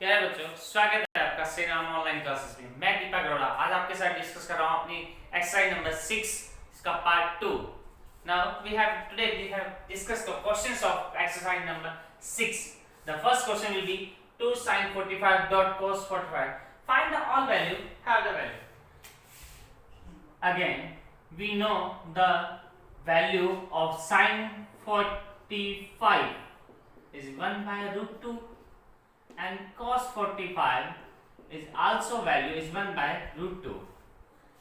प्यारे बच्चों, स्वागत है आपका श्रीराम ऑनलाइन क्लासेस में। मैं दीपक अरोड़ा आज आपके साथ डिस्कस कर रहा हूँ अपनी एक्सरसाइज नंबर 6 इसका part 2। Now we have discuss the questions of exercise number 6. The first question will be 2 sin 45 dot cos 45. Find the all value, have the value. Again, we know the value of sin 45 is 1 by root 2 and cos 45 is also value is 1 by root 2.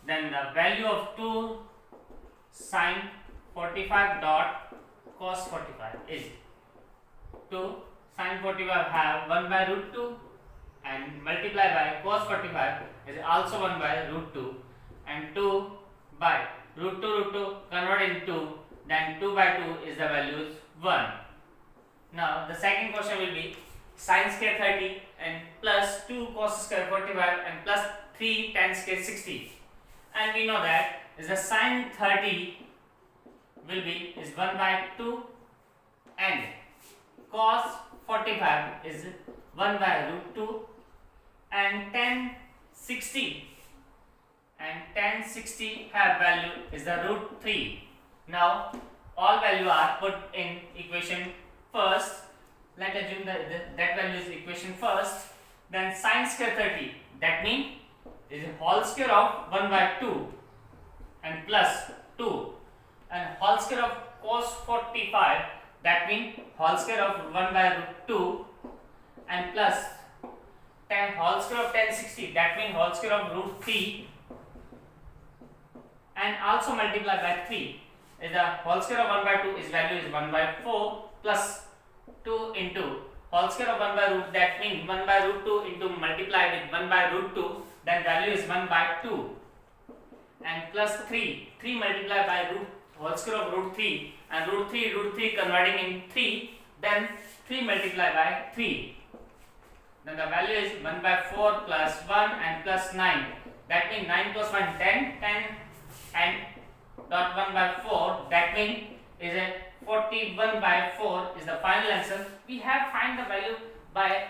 Then the value of 2 sin 45 dot cos 45 is 2 sin 45 have 1 by root 2 and multiply by cos 45 is also 1 by root 2 and 2 by root 2 convert into then 2 by 2 is the value is 1. Now the second question will be sin square 30 and plus 2 cos square 45 and plus 3 tan square 60, and we know that is the sin 30 will be is 1 by 2 and cos 45 is 1 by root 2 and tan 60 have value is the root 3. Now all value are put in equation first. Let us assume that value is equation first. Then sin square 30, that means is whole square of 1 by 2 and plus 2 and whole square of cos 45, that means whole square of 1 by root 2 and plus whole square of tan 60, that means whole square of root 3 and also multiply by 3 is the whole square of 1 by 2 is value is 1 by 4 plus 2 into whole square of 1 by root, that means 1 by root 2 into multiply with 1 by root 2, then value is 1 by 2 and plus 3 multiply by root whole square of root 3 and root 3 converting in 3, then 3 multiply by 3, then the value is 1 by 4 plus 1 and plus 9, that means 9 plus 1 10 and dot 1 by 4, that means is a 41 by 4 is the final answer. We have find the value by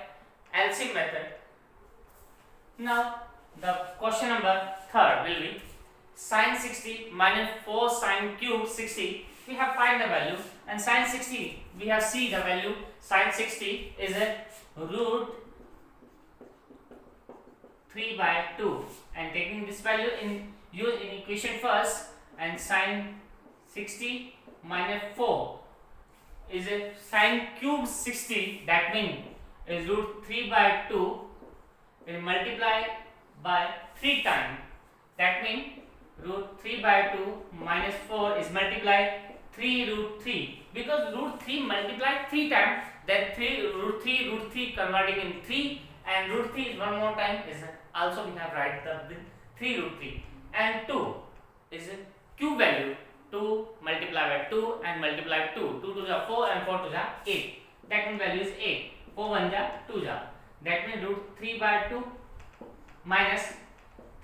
LCM method. Now the question number 3rd will be sin 60 minus 4 sin cube 60. We have find the value, and sin 60 we have see the value. Sin 60 is a root 3 by 2 and taking this value in use in equation first, and sin 60 minus 4 is a sin cube 60, that means is root 3 by 2 is multiply by 3 times, that means root 3 by 2 minus 4 is multiply 3 root 3, because root 3 multiply 3 times, then 3 root 3 converting in 3 and root 3 is one more time is also we have write the 3 root 3 and 2 is a cube value, 2 multiply by 2 and multiply by 2, 2 to the 4 and 4 to the 8, that means value is 8, 4 1 ja 2 ja, that means root 3 by 2 minus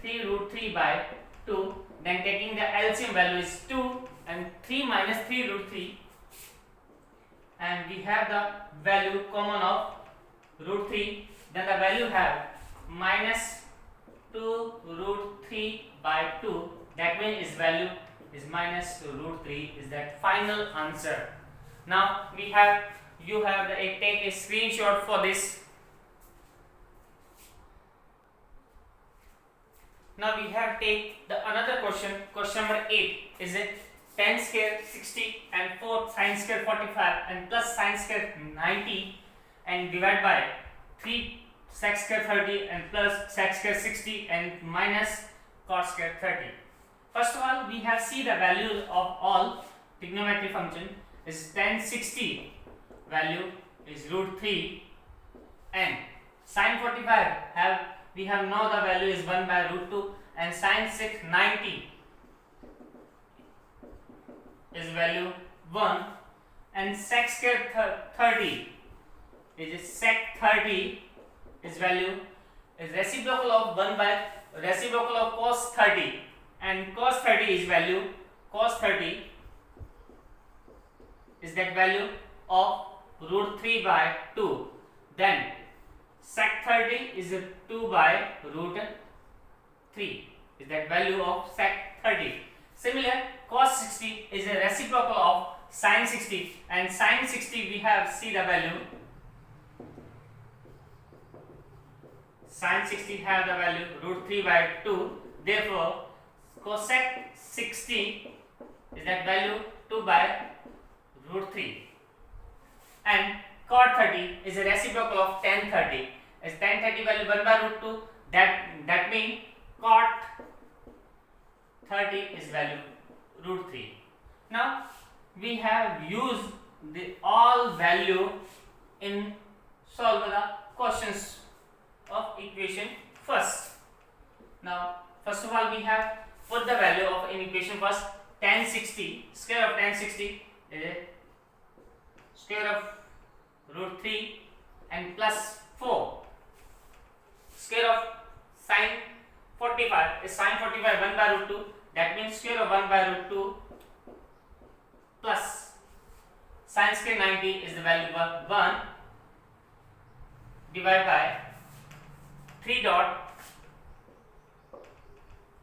3 root 3 by 2, then taking the LCM value is 2 and 3 minus 3 root 3, and we have the value common of root 3, then the value have minus 2 root 3 by 2, that means its value is minus root 3 is that final answer. Now we have you have the take a screenshot for this. Now we have take the another question number 8 is it tan square 60 and 4 sin square 45 and plus sin square 90 and divide by 3 sec square 30 and plus sec square 60 and minus cot square 30. First of all, we have see the values of all trigonometry function is tan 60 value is root 3 and sin 45 we have know the value is 1 by root 2 and sin 90 is value 1 and sec square 30 is sec 30 is value is reciprocal of 1 by reciprocal of cos 30 and cos 30 is value cos 30 is that value of root 3 by 2. Then sec 30 is 2 by root 3 is that value of sec 30. Similar, cos 60 is a reciprocal of sin 60, and sin 60 we have see the value. Sin 60 have the value root 3 by 2. Therefore, cosec 60 is that value 2 by root 3. And cot 30 is a reciprocal of tan 30. As tan 30 value 1 by root 2, that means cot 30 is value root 3. Now we have used the all value in solve the questions of equation first. Now first of all we have put the value of in equation first. Tan 60, square of tan 60 is square of root 3 and plus 4. Square of sin 45 is sin 45 1 by root 2, that means square of 1 by root 2 plus sin square 90 is the value of 1 divided by 3 dot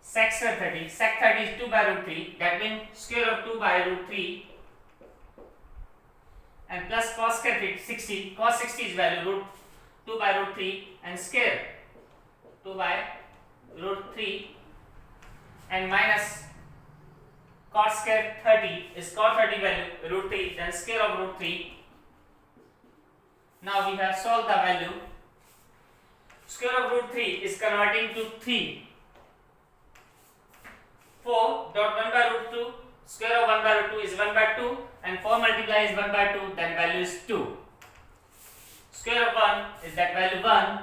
sec square 30. Sec 30 is 2 by root 3, that means square of 2 by root 3 and plus cos square 60. Cos 60 is value root 2 by root 3 and square 2 by root 3 and minus cot square 30 is cot 30 value root 3 then square of root 3. Now we have solved the value. Square of root 3 is converting to 3. 4 dot 1 by root 2, square of 1 by root 2 is 1 by 2 and 4 multiply is 1 by 2, then value is 2. Square of 1 is that value 1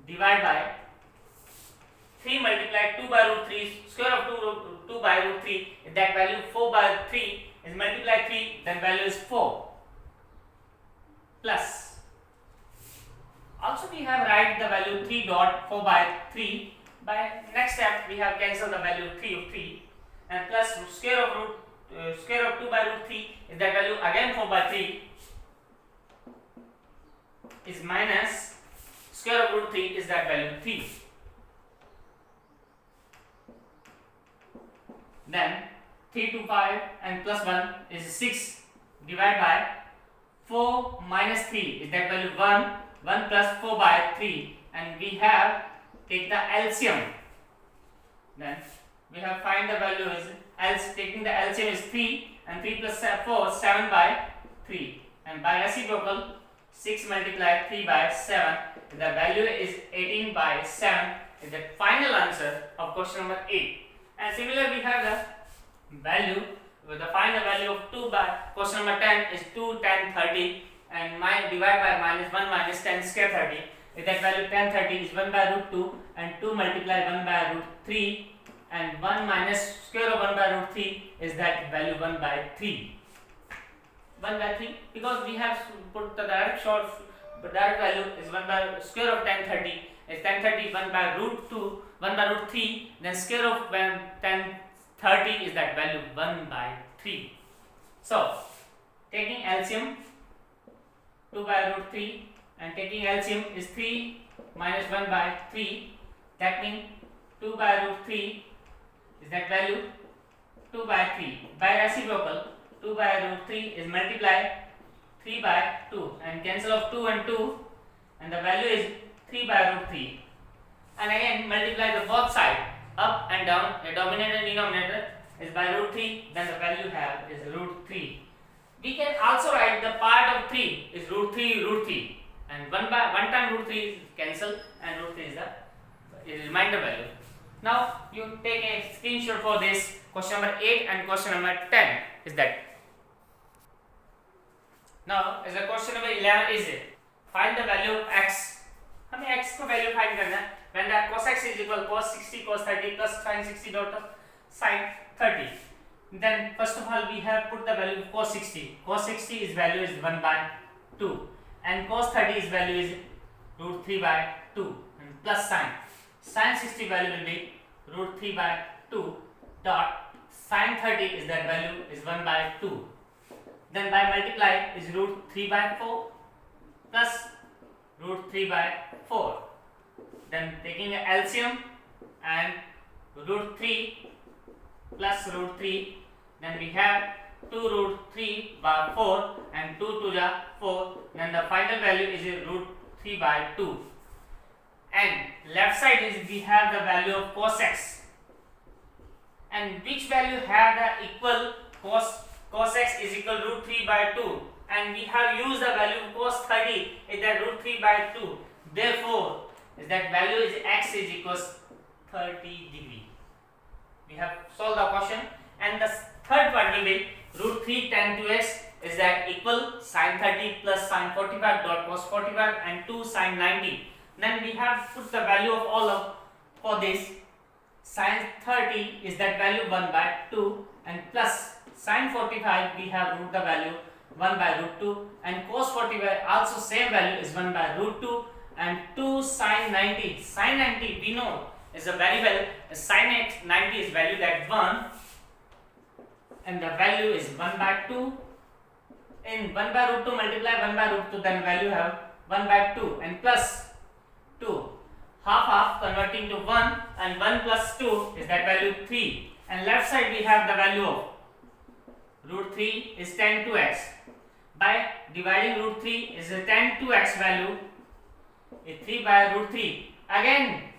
divided by 3 multiply 2 by root 3, square of 2 by root 3 is that value 4 by 3 is multiply 3, then value is 4 plus. Also we have write the value 3 dot 4 by 3. By next step we have cancel the value 3 of 3 and plus square of 2 by root 3 is that value again 4 by 3 is minus square of root 3 is that value 3. Then 3 to 5 and plus 1 is 6 divided by 4 minus 3 is that value 1, 1 plus 4 by 3 and we have take the LCM. Then we have find the value is taking the LCM is 3 and 3 plus 4 7 by 3 and by reciprocal 6 multiply 3 by 7 the value is 18 by 7 is the final answer of question number 8. And similarly we have the value find the value of 2 by question number 10 is 2 tan 30 and divide by minus 1 minus 10 square 30 is that value tan 30 is 1 by root 2 and 2 multiply 1 by root 3 and 1 minus square of 1 by root 3 is that value 1 by 3. 1 by 3 because we have put the direct value is 1 by square of tan 30 is tan 30 1 by root 2 1 by root 3 then square of tan 30 is that value 1 by 3. So taking LCM 2 by root 3 and taking LCM is 3 minus 1 by 3, that means 2 by root 3 is that value 2 by 3. By reciprocal 2 by root 3 is multiply 3 by 2 and cancel of 2 and 2 and the value is 3 by root 3 and again multiply the both side up and down, the denominator and denominator is by root 3, then the value have is root 3. We can also write the part of 3 is root 3 and 1 time root 3 is cancelled and root 3 is the remainder value. Now you take a screenshot for this question number 8 and question number 10 is that. Now as a question number 11 is find the value of x. हमें x को value find करना है when the cos x is equal cos 60 cos 30 plus sin 60 dot of sin 30. Then first of all we have put the value of cos 60. Cos 60 is value is 1 by 2 and cos 30 is value is root 3 by 2 and plus sin 60 value will be root 3 by 2 dot sin 30 is that value is 1 by 2. Then by multiply is root 3 by 4 plus root 3 by 4. Then taking a LCM and root 3 plus root 3, then we have 2 root 3 by 4 and 2 to the 4, then the final value is root 3 by 2. And left side is we have the value of cos x, and which value have the equal cos x is equal root 3 by 2, and we have used the value of cos 30 is that root 3 by 2. Therefore, is that value is x is equals 30 degree. We have solved the question, and the third one will be root 3 tan 2x is that equal sin 30 plus sin 45 dot cos 45 and 2 sin 90. Then we have put the value of all of for this. Sin 30 is that value 1 by 2, and plus sin 45 we have root the value 1 by root 2, and cos 45 also same value is 1 by root 2, and 2 sin 90. Sin 90 we know is a very well, sin 90 is valued at 1, and the value is 1 by 2. In 1 by root 2 multiply 1 by root 2, then value have 1 by 2 and plus 2. Half converting to 1, and 1 plus 2 is that value 3. And left side we have the value of root 3 is tan 2x. By dividing root 3 is a tan 2x value is 3 by root 3. Again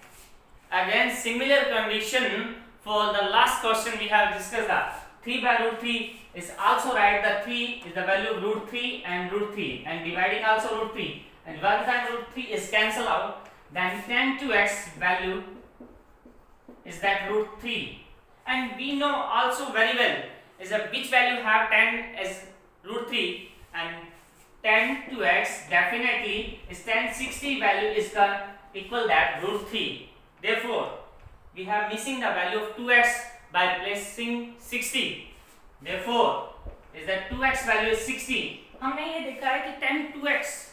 similar condition for the last question we have discussed that 3 by root 3 is also right, the 3 is the value of root 3 and root 3, and dividing also root 3, and one time root 3 is cancelled out, then tan 2x value is that root 3. And we know also very well is that which value have tan as root 3, and tan 2x definitely is tan 60 value is the equal that root 3. Therefore, we have missing the value of 2x by replacing 60. Therefore, is that 2x value is 60. हमने ये देखा है कि tan 2x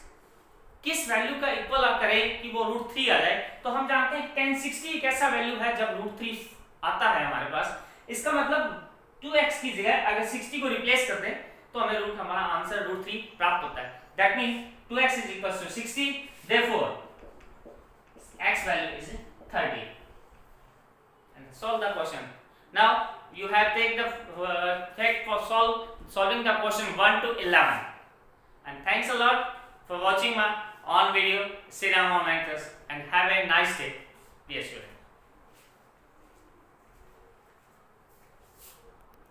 किस value का equal आप करें कि वो रूट 3 आ जाए, तो हम जानते हैं tan 60 एक ऐसा वैल्यू है जब रूट 3 आता है हमारे पास, इसका मतलब 2x की जगह अगर 60 को रिप्लेस कर दें तो हमें रूट हमारा आंसर रूट 3 प्राप्त होता है. That mean 2x is equals to 60. Therefore, x value is 30. And solve the question. Now you have take the take for solving the question 1 to 11. And thanks a lot for watching my on video Cinema Online class, and have a nice day, dear students.